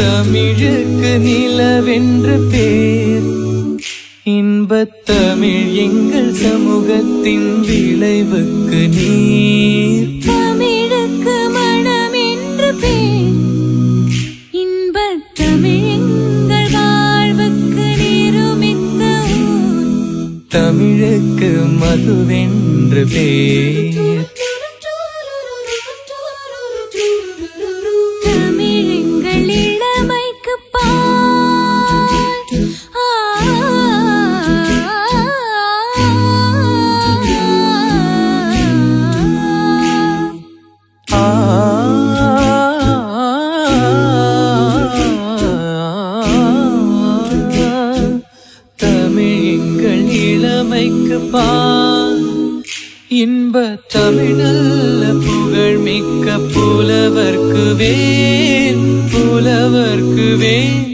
தமிழுக்கு நிலவென்று பேர். இன்பத் தமிழ் எங்கள் சமூகத்தின் விளைவுக்கு நீர். தமிழுக்கு மனம் என்று பேர். இன்பத் தமிழ் எங்கள் வாழ்வுக்கு நிருமித்த ஊர். தமிழுக்கு மதுவென்று பேர். தமிழெங்கள் இளமைக்கு பால். தமிழெங்கள் இளமைக்கு பால். இன்ப தமிழல்ல புகழ் மிக்க புலவர்க்கு வேல். புலவர்க்கு வேல்.